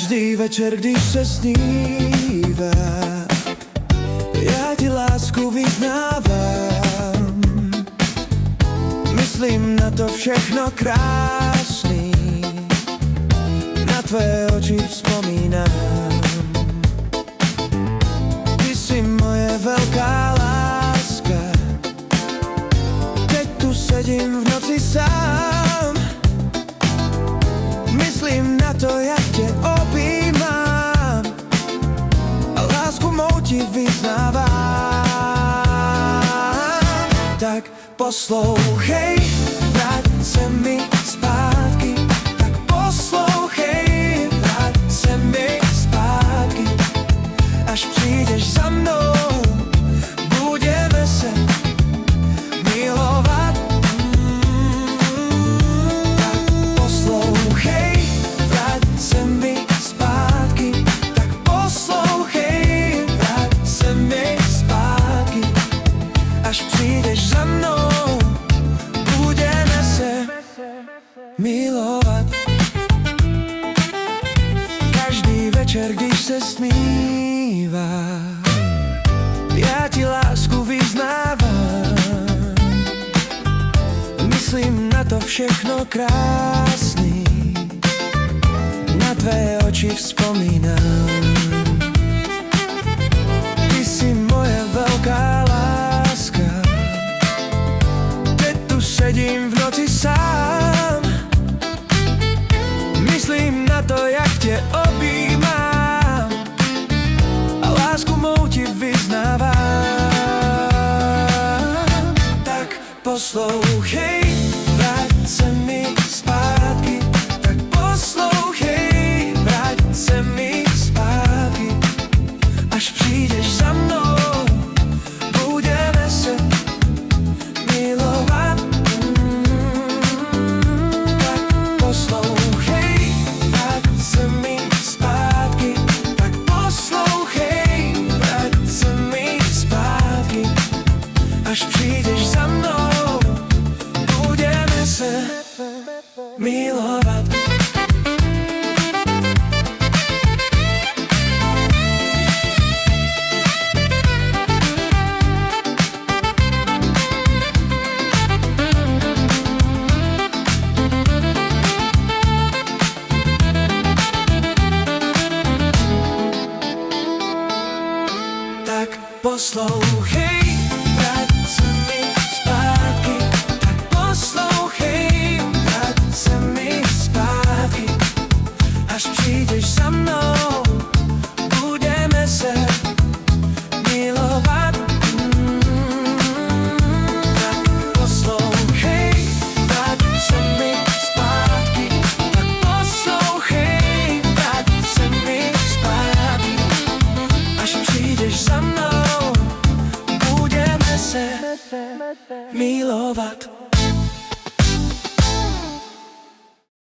Každý večer, když se snívá, já ti lásku vyznávám. Myslím na to všechno krásný, na tvé oči vzpomínám. Ty jsi moje velká láska, teď tu sedím v noci sám. Myslím na to, jak tě objímám a lásku mou ti vyznávám. Tak poslouchej, vrať se mi zpátky. Tak poslouchej, vrať se mi zpátky. Až přijdeš za mnou, budeme se milovat. Tak poslouchej, vrať se mi zpátky. Tak poslouchej, vrať se mi zpátky. Až přijdeš za mnou, budeme se milovat. Každý večer, když se smívá, já ti lásku vyznávám. Myslím na to všechno krásný, na tvé oči vzpomínám. Ty jsi moje velká láska, teď tu sedím v noci sám. Myslím na to, jak tě objímám a lásku mou ti vyznávám. Tak poslouchej, vrať se mi zpátky. Tak poslouchej, vrať se mi zpátky. Až přijdeš za mnou, budeme se milovat. Tak poslouchej, vrať se mi zpátky. Tak poslouchej, vrať se mi zpátky. Až přijdeš za mnou, budeme se milovat. Tak poslouchej, vrať se mi zpátky. Tak poslouchej, vrať se mi zpátky. Až přijdeš za mnou, budeme se milovat. Tak poslouchej, vrať se mi zpátky. Tak poslouchej, vrať se mi zpátky. Až přijdeš za mnou, budeme se milovat.